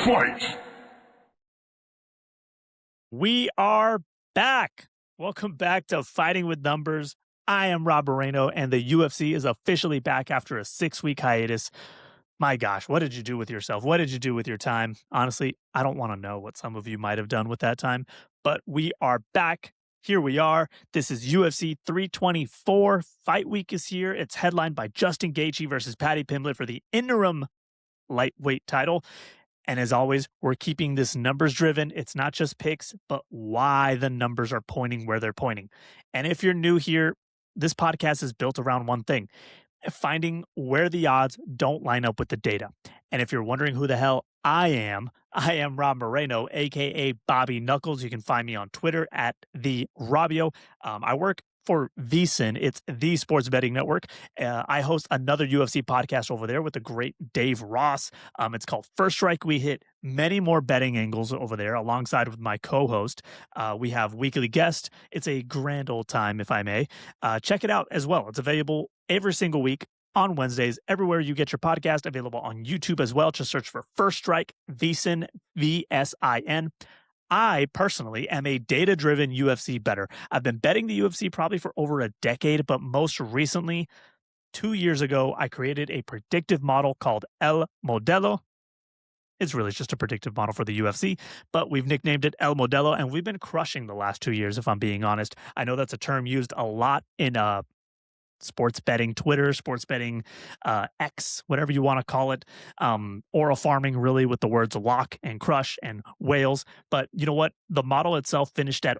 Fight! We are back. Welcome back to Fighting with Numbers. I am Rob Moreno, and the UFC is officially back after a 6-week hiatus. My gosh, what did you do with yourself? What did you do with your time? Honestly, I don't want to know what some of you might have done with that time, but we are back. Here we are. This is UFC 324. Fight week is here. It's headlined by Justin Gaethje versus Paddy Pimblett for the interim lightweight title. And as always, we're keeping this numbers driven. It's not just picks, but why the numbers are pointing where they're pointing. And if you're new here, this podcast is built around one thing: finding where the odds don't line up with the data. And if you're wondering who the hell I am Rob Moreno, aka Bobby Knuckles. You can find me on Twitter at the Robio. I work for VSiN. It's the Sports Betting Network. I host another UFC podcast over there with the great Dave Ross. It's called First Strike. We hit many more betting angles over there alongside with my co-host. We have weekly guests. It's a grand old time, if I may. Check it out as well. It's available every single week on Wednesdays, everywhere you get your podcast, available on YouTube as well. Just search for First Strike, VSiN, VSIN. I personally am a data-driven UFC bettor. I've been betting the UFC probably for over a decade, but most recently, 2 years ago, I created a predictive model called El Modelo. It's really just a predictive model for the UFC, but we've nicknamed it El Modelo, and we've been crushing the last 2 years, if I'm being honest. I know that's a term used a lot in sports betting Twitter, sports betting X, whatever you want to call it, oral farming, really, with the words lock and crush and whales. But you know what? The model itself finished at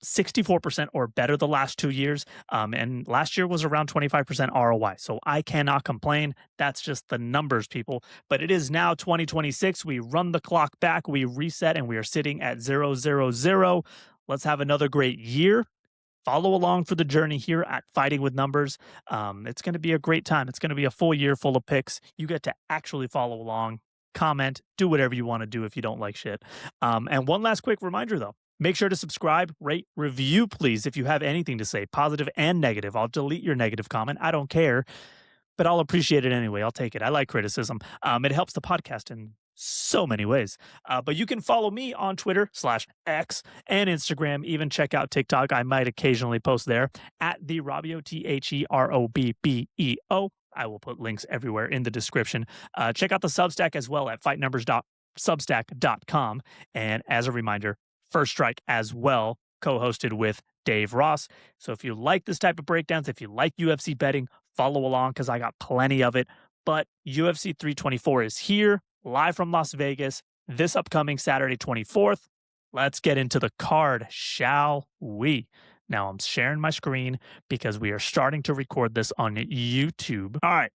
64% or better the last 2 years. And last year was around 25% ROI. So I cannot complain. That's just the numbers, people. But it is now 2026. We run the clock back, we reset, and we are sitting at 0-0-0. Let's have another great year. Follow along for the journey here at Fighting with Numbers. It's going to be a great time. It's going to be a full year full of picks. You get to actually follow along, comment, do whatever you want to do if you don't like shit. And one last quick reminder, though. Make sure to subscribe, rate, review, please, if you have anything to say, positive and negative. I'll delete your negative comment. I don't care, but I'll appreciate it anyway. I'll take it. I like criticism. It helps the podcast in so many ways. But you can follow me on Twitter /X and Instagram. Even check out TikTok. I might occasionally post there at the Robio, TheRobbeo. I will put links everywhere in the description. Check out the Substack as well at fightnumbers.substack.com. And as a reminder, First Strike as well, co-hosted with Dave Ross. So if you like this type of breakdowns, if you like UFC betting, follow along because I got plenty of it. But UFC 324 is here, live from Las Vegas, this upcoming Saturday 24th. Let's get into the card, shall we? Now I'm sharing my screen because we are starting to record this on YouTube. All right.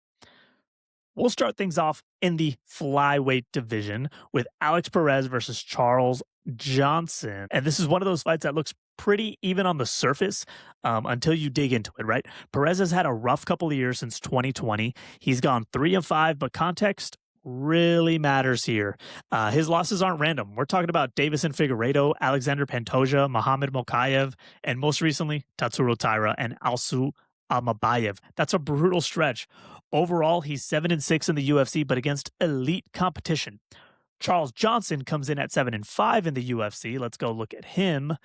We'll start things off in the flyweight division with Alex Perez versus Charles Johnson. And this is one of those fights that looks pretty even on the surface until you dig into it, right? Perez has had a rough couple of years since 2020. He's gone 3-5, but context really matters here. His losses aren't random. We're talking about Davison Figueiredo, Alexander Pantoja, Mohamed Mokaev, and most recently, Tatsuro Taira and Alsu Almabayev. That's a brutal stretch. Overall, he's 7-6 in the UFC, but against elite competition. Charles Johnson comes in at 7-5 in the UFC. Let's go look at him.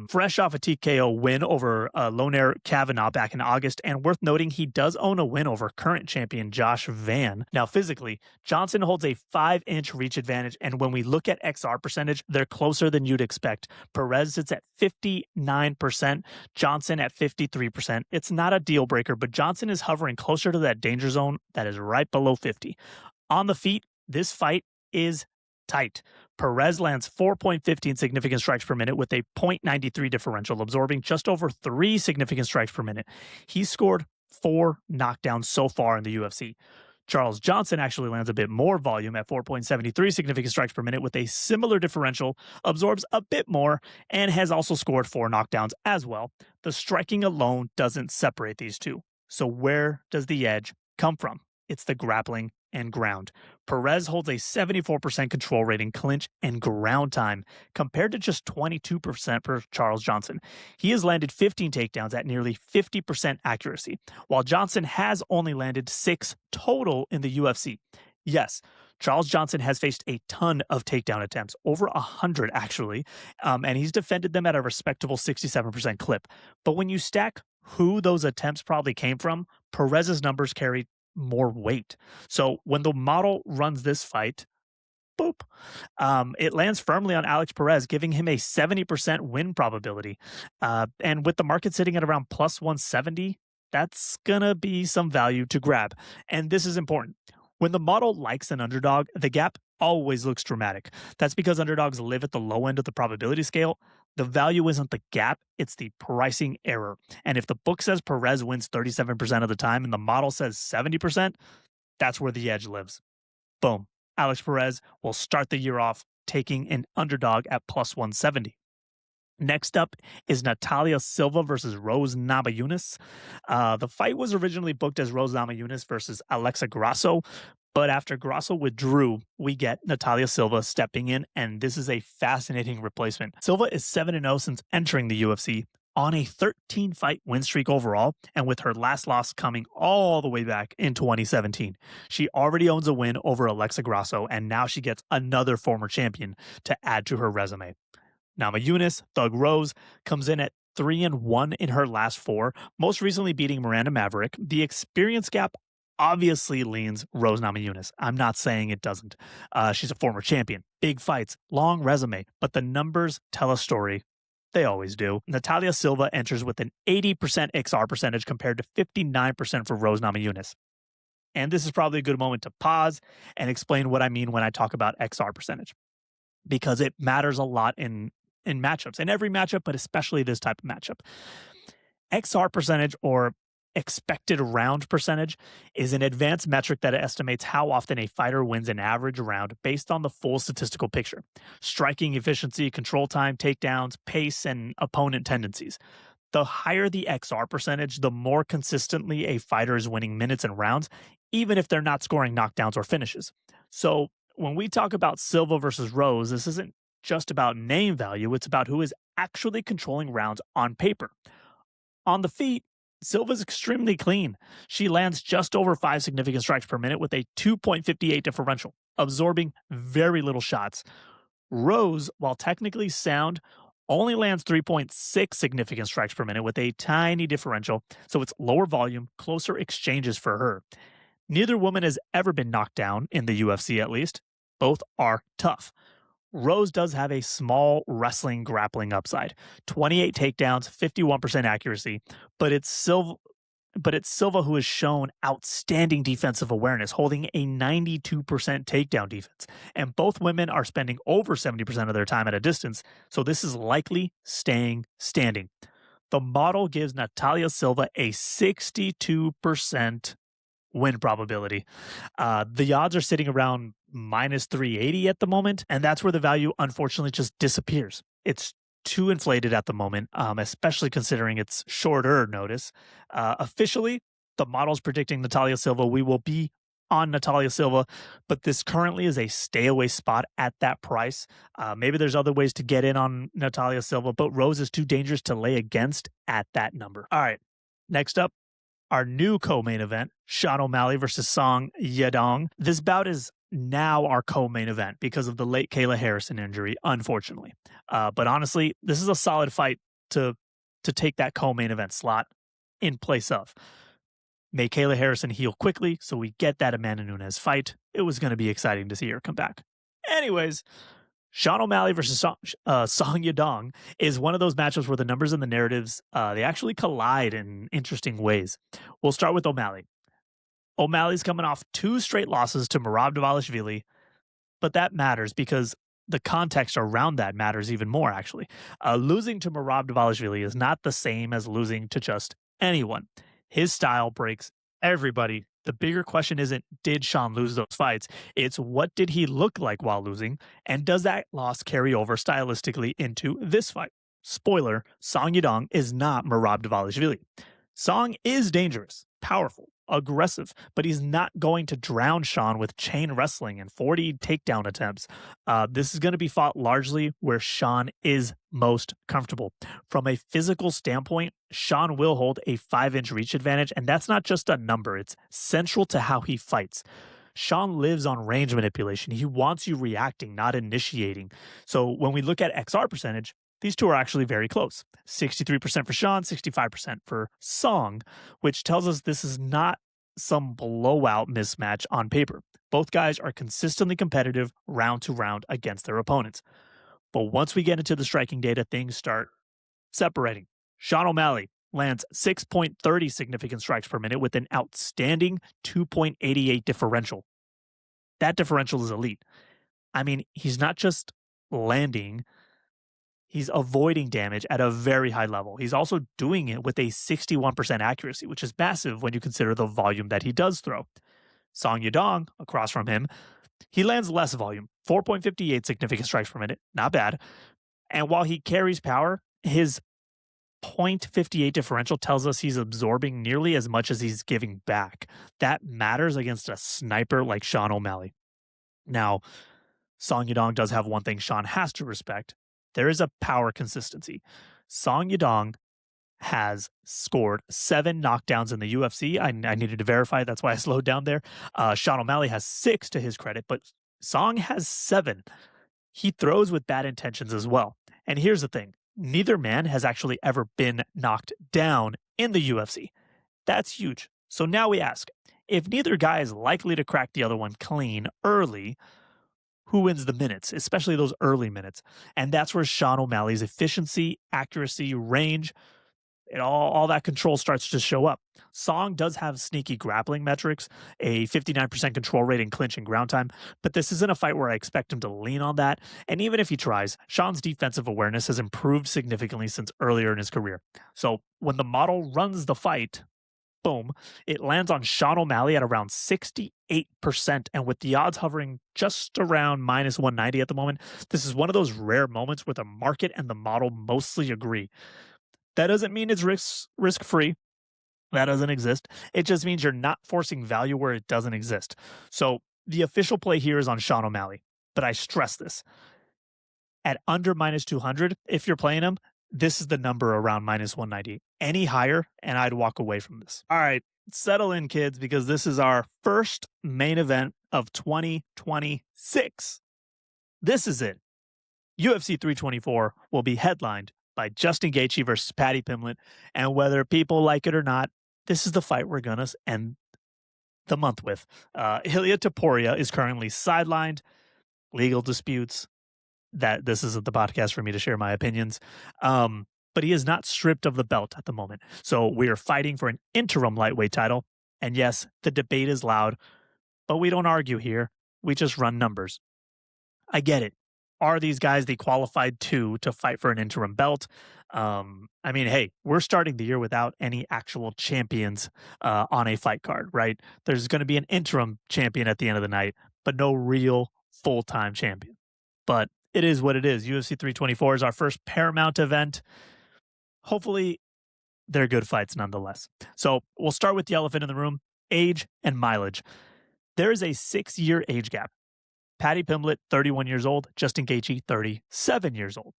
Fresh off a TKO win over Lonair Kavanaugh back in August, and worth noting, he does own a win over current champion Josh Van. Now, physically, Johnson holds a 5-inch reach advantage, and when we look at XR percentage, they're closer than you'd expect. Perez sits at 59%, Johnson at 53%. It's not a deal breaker, but Johnson is hovering closer to that danger zone that is right below 50. On the feet, this fight is tight. Perez lands 4.15 significant strikes per minute with a 0.93 differential, absorbing just over 3 significant strikes per minute. He's scored 4 knockdowns so far in the UFC. Charles Johnson actually lands a bit more volume at 4.73 significant strikes per minute with a similar differential, absorbs a bit more, and has also scored 4 knockdowns as well. The striking alone doesn't separate these two. So where does the edge come from? It's the grappling and ground. Perez holds a 74% control rate in clinch and ground time, compared to just 22% for Charles Johnson. He has landed 15 takedowns at nearly 50% accuracy, while Johnson has only landed 6 total in the UFC. Yes, Charles Johnson has faced a ton of takedown attempts, over 100 actually, and he's defended them at a respectable 67% clip. But when you stack who those attempts probably came from, Perez's numbers carry more weight. So when the model runs this fight, boop, it lands firmly on Alex Perez, giving him a 70% win probability. And with the market sitting at around plus 170, that's going to be some value to grab. And this is important. When the model likes an underdog, the gap always looks dramatic. That's because underdogs live at the low end of the probability scale. The value isn't the gap, it's the pricing error. And if the book says Perez wins 37% of the time and the model says 70%, that's where the edge lives. Boom. Alex Perez will start the year off taking an underdog at plus 170. Next up is Natalia Silva versus Rose Namajunas. The fight was originally booked as Rose Namajunas versus Alexa Grasso, but after Grasso withdrew, we get Natalia Silva stepping in, and this is a fascinating replacement. Silva is 7-0 since entering the UFC, on a 13-fight win streak overall, and with her last loss coming all the way back in 2017. She already owns a win over Alexa Grasso, and now she gets another former champion to add to her resume. Namajunas, Thug Rose, comes in at 3-1 in her last 4, most recently beating Miranda Maverick. The experience gap obviously leans Rose Namajunas. I'm not saying it doesn't. She's a former champion, big fights, long resume, but the numbers tell a story. They always do. Natalia Silva enters with an 80% XR percentage compared to 59% for Rose Namajunas. And this is probably a good moment to pause and explain what I mean when I talk about XR percentage, because it matters a lot in matchups, in every matchup, but especially this type of matchup. XR percentage, or expected round percentage, is an advanced metric that estimates how often a fighter wins an average round based on the full statistical picture: striking efficiency, control time, takedowns, pace, and opponent tendencies. The higher the XR percentage, the more consistently a fighter is winning minutes and rounds, even if they're not scoring knockdowns or finishes. So when we talk about Silva versus Rose, this isn't just about name value, it's about who is actually controlling rounds on paper. On the feet, Silva's extremely clean. She lands just over 5 significant strikes per minute with a 2.58 differential, absorbing very little shots. Rose, while technically sound, only lands 3.6 significant strikes per minute with a tiny differential, so it's lower volume, closer exchanges for her. Neither woman has ever been knocked down, in the UFC at least. Both are tough. Rose does have a small wrestling grappling upside, 28 takedowns, 51% accuracy, but it's Silva who has shown outstanding defensive awareness, holding a 92% takedown defense. And both women are spending over 70% of their time at a distance, so this is likely staying standing. The model gives Natalia Silva a 62% win probability. The odds are sitting around minus 380 at the moment, and that's where the value unfortunately just disappears. It's too inflated at the moment, especially considering it's shorter notice. Officially, the model's predicting Natalia Silva. We will be on Natalia Silva, but this currently is a stay away spot at that price. Maybe there's other ways to get in on Natalia Silva, but Rose is too dangerous to lay against at that number. All right, next up, our new co-main event, Sean O'Malley versus Song Yedong. This bout is now our co-main event because of the late Kayla Harrison injury, unfortunately. But honestly, this is a solid fight to take that co-main event slot in place of. May Kayla Harrison heal quickly so we get that Amanda Nunes fight. It was going to be exciting to see her come back. Anyways, Sean O'Malley versus Song Yadong is one of those matchups where the numbers and the narratives, they actually collide in interesting ways. We'll start with O'Malley. O'Malley's coming off 2 straight losses to Merab Dvalishvili, but that matters because the context around that matters even more, actually. Losing to Merab Dvalishvili is not the same as losing to just anyone. His style breaks everybody. The bigger question isn't, did Sean lose those fights? It's, what did he look like while losing? And does that loss carry over stylistically into this fight? Spoiler, Song Yadong is not Merab Dvalishvili. Song is dangerous, powerful, aggressive, but he's not going to drown Sean with chain wrestling and 40 takedown attempts. This is going to be fought largely where Sean is most comfortable. From a physical standpoint, Sean will hold a 5-inch reach advantage, and that's not just a number. It's central to how he fights. Sean lives on range manipulation. He wants you reacting, not initiating. So when we look at XR percentage, these two are actually very close. 63% for Sean, 65% for Song, which tells us this is not some blowout mismatch on paper. Both guys are consistently competitive round to round against their opponents. But once we get into the striking data, things start separating. Sean O'Malley lands 6.30 significant strikes per minute with an outstanding 2.88 differential. That differential is elite. I mean, he's not just landing, he's avoiding damage at a very high level. He's also doing it with a 61% accuracy, which is massive when you consider the volume that he does throw. Song Yedong, across from him, he lands less volume, 4.58 significant strikes per minute, not bad. And while he carries power, his 0.58 differential tells us he's absorbing nearly as much as he's giving back. That matters against a sniper like Sean O'Malley. Now, Song Yadong does have one thing Sean has to respect. There is a power consistency. Song Yadong has scored 7 knockdowns in the UFC. I needed to verify. That's why I slowed down there. Sean O'Malley has 6 to his credit, but Song has 7. He throws with bad intentions as well. And here's the thing. Neither man has actually ever been knocked down in the UFC. That's huge. So now we ask, if neither guy is likely to crack the other one clean early, who wins the minutes, especially those early minutes? And that's where Sean O'Malley's efficiency, accuracy, range, all that control starts to show up. Song does have sneaky grappling metrics, a 59% control rate in clinch and ground time, but this isn't a fight where I expect him to lean on that. And even if he tries, Sean's defensive awareness has improved significantly since earlier in his career. So when the model runs the fight, boom, it lands on Sean O'Malley at around 68%. And with the odds hovering just around minus 190 at the moment, this is one of those rare moments where the market and the model mostly agree. That doesn't mean it's risk-free. That doesn't exist. It just means you're not forcing value where it doesn't exist. So the official play here is on Sean O'Malley. But I stress this. At under minus 200, if you're playing him, this is the number around minus 190. Any higher, and I'd walk away from this. All right, settle in, kids, because this is our first main event of 2026. This is it. UFC 324 will be headlined by Justin Gaethje versus Paddy Pimblett. And whether people like it or not, this is the fight we're going to end the month with. Ilia Topuria is currently sidelined. Legal disputes. That this isn't the podcast for me to share my opinions. But he is not stripped of the belt at the moment. So we are fighting for an interim lightweight title. And yes, the debate is loud, but we don't argue here. We just run numbers. I get it. Are these guys the qualified two to fight for an interim belt? I mean, hey, we're starting the year without any actual champions on a fight card, right? There's going to be an interim champion at the end of the night, but no real full-time champion. But it is what it is. UFC 324 is our first Paramount event. Hopefully, they're good fights nonetheless. So we'll start with the elephant in the room, age and mileage. There is a 6-year age gap. Paddy Pimblett, 31 years old. Justin Gaethje, 37 years old.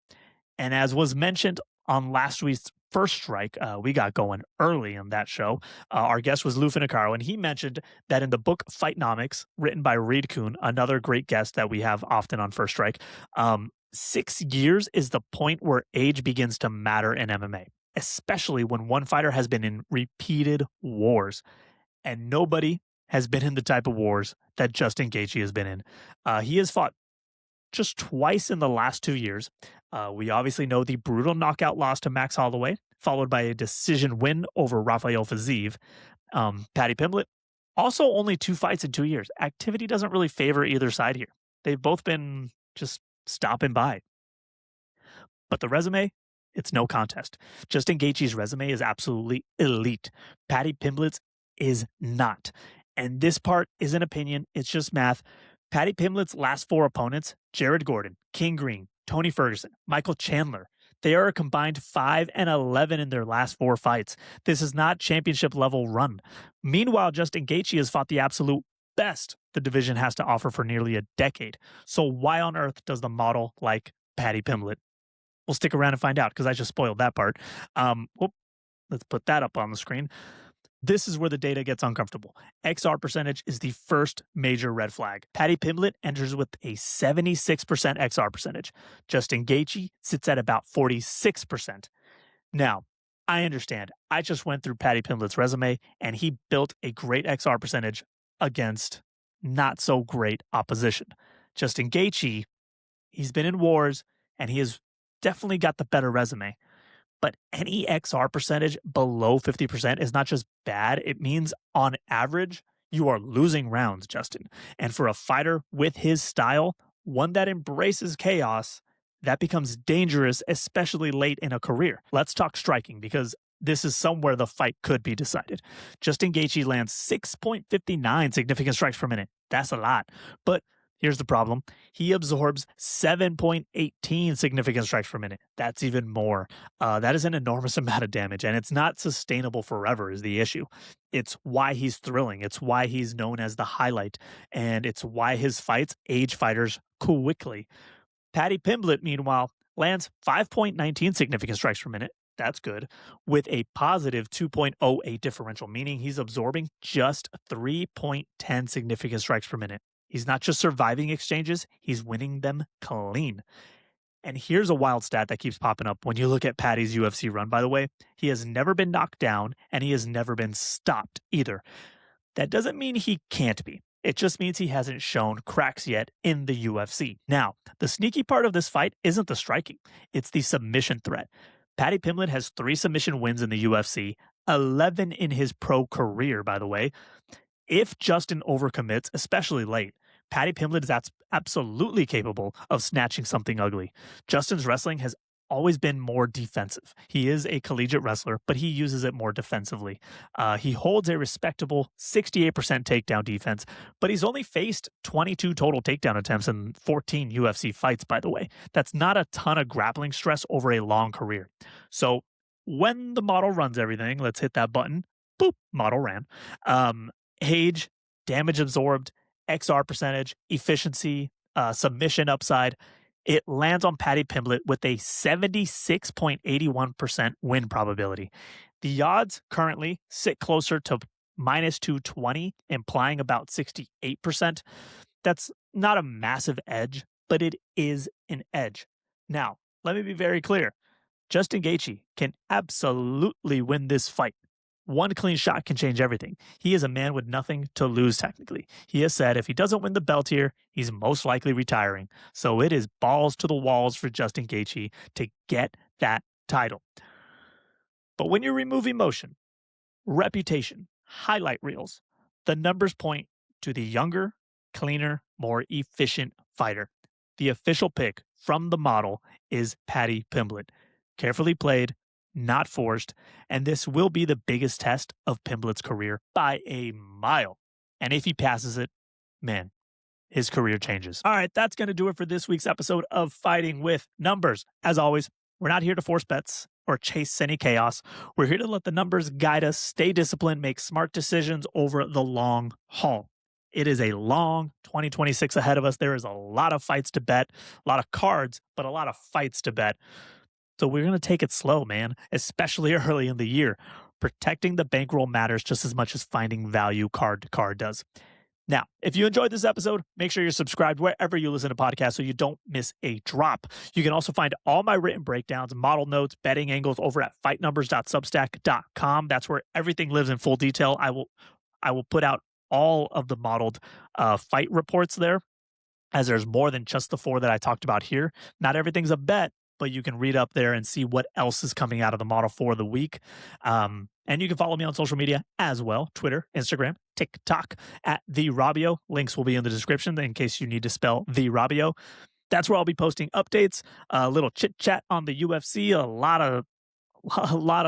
And as was mentioned on last week's First Strike, we got going early in that show. Our guest was Lou Finocchiaro, and he mentioned that in the book Fightnomics, written by Reed Kuhn, another great guest that we have often on First Strike, 6 years is the point where age begins to matter in MMA, especially when one fighter has been in repeated wars. And nobody has been in the type of wars that Justin Gaethje has been in. He has fought just twice in the last 2 years. We obviously know the brutal knockout loss to Max Holloway, followed by a decision win over Rafael Fiziev. Paddy Pimblett, also only 2 fights in 2 years. Activity doesn't really favor either side here. They've both been just stopping by. But the resume, it's no contest. Justin Gaethje's resume is absolutely elite. Paddy Pimblett's is not. And this part isn't opinion, it's just math. Paddy Pimblett's last 4 opponents, Jared Gordon, King Green, Tony Ferguson, Michael Chandler, they are a combined 5-11 in their last 4 fights. This is not championship level run. Meanwhile, Justin Gaethje has fought the absolute best the division has to offer for nearly a decade. So why on earth does the model like Paddy Pimblett? We'll stick around and find out because I just spoiled that part. Let's put that up on the screen. This is where the data gets uncomfortable. XR percentage is the first major red flag. Paddy Pimblett enters with a 76% XR percentage. Justin Gaethje sits at about 46%. Now, I understand. I just went through Paddy Pimblett's resume, and he built a great XR percentage against not so great opposition. Justin Gaethje, he's been in wars, and he has definitely got the better resume. But any XR percentage below 50% is not just bad. It means on average, you are losing rounds, Justin. And for a fighter with his style, one that embraces chaos, that becomes dangerous, especially late in a career. Let's talk striking, because this is somewhere the fight could be decided. Justin Gaethje lands 6.59 significant strikes per minute. That's a lot. But here's the problem. He absorbs 7.18 significant strikes per minute. That's even more. That is an enormous amount of damage, and it's not sustainable forever is the issue. It's why he's thrilling. It's why he's known as the highlight, and it's why his fights age fighters quickly. Paddy Pimblett, meanwhile, lands 5.19 significant strikes per minute. That's good. With a positive 2.08 differential, meaning he's absorbing just 3.10 significant strikes per minute. He's not just surviving exchanges, he's winning them clean. And here's a wild stat that keeps popping up when you look at Paddy's UFC run, by the way. He has never been knocked down, and he has never been stopped either. That doesn't mean he can't be. It just means he hasn't shown cracks yet in the UFC. Now, the sneaky part of this fight isn't the striking. It's the submission threat. Paddy Pimblett has 3 submission wins in the UFC, 11 in his pro career, by the way. If Justin overcommits, especially late, Paddy Pimblett is absolutely capable of snatching something ugly. Justin's wrestling has always been more defensive. He is a collegiate wrestler, but he uses it more defensively. He holds a respectable 68% takedown defense, but he's only faced 22 total takedown attempts in 14 UFC fights, by the way. That's not a ton of grappling stress over a long career. So when the model runs everything, let's hit that button. Boop, model ran. Age, damage absorbed, XR percentage, efficiency, submission upside. It lands on Paddy Pimblett with a 76.81% win probability. The odds currently sit closer to minus 220, implying about 68%. That's not a massive edge, but it is an edge. Now, let me be very clear. Justin Gaethje can absolutely win this fight. One clean shot can change everything. He is a man with nothing to lose, technically. He has said if he doesn't win the belt here, he's most likely retiring. So it is balls to the walls for Justin Gaethje to get that title. But when you remove emotion, reputation, highlight reels, the numbers point to the younger, cleaner, more efficient fighter. The official pick from the model is Paddy Pimblett. Carefully played, not forced, and this will be the biggest test of Pimblett's career by a mile. And if he passes it, man, his career changes. All right, that's going to do it for this week's episode of Fighting with Numbers. As always, we're not here to force bets or chase any chaos. We're here to let the numbers guide us, stay disciplined, make smart decisions over the long haul. It is a long 2026 ahead of us. There is a lot of fights to bet, a lot of cards, but a lot of fights to bet. So we're going to take it slow, man, especially early in the year. Protecting the bankroll matters just as much as finding value card to card does. Now, if you enjoyed this episode, make sure you're subscribed wherever you listen to podcasts so you don't miss a drop. You can also find all my written breakdowns, model notes, betting angles over at fightnumbers.substack.com. That's where everything lives in full detail. I will put out all of the modeled fight reports there, as there's more than just the 4 that I talked about here. Not everything's a bet, but you can read up there and see what else is coming out of the model for the week. And you can follow me on social media as well, Twitter, Instagram, TikTok, at The Robio. Links will be in the description in case you need to spell The Robio. That's where I'll be posting updates, a little chit-chat on the UFC, a lot of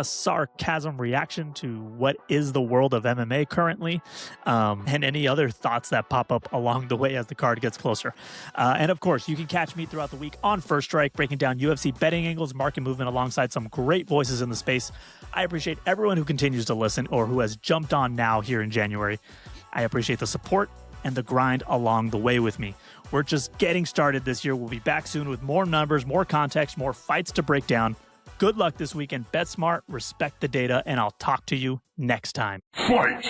sarcasm reaction to what is the world of MMA currently, and any other thoughts that pop up along the way as the card gets closer. And of course, you can catch me throughout the week on First Strike, breaking down UFC betting angles, market movement, alongside some great voices in the space. I appreciate everyone who continues to listen or who has jumped on now here in January. I appreciate the support and the grind along the way with me. We're just getting started this year. We'll be back soon with more numbers, more context, more fights to break down. Good luck this weekend. Bet smart, respect the data, and I'll talk to you next time. Fight!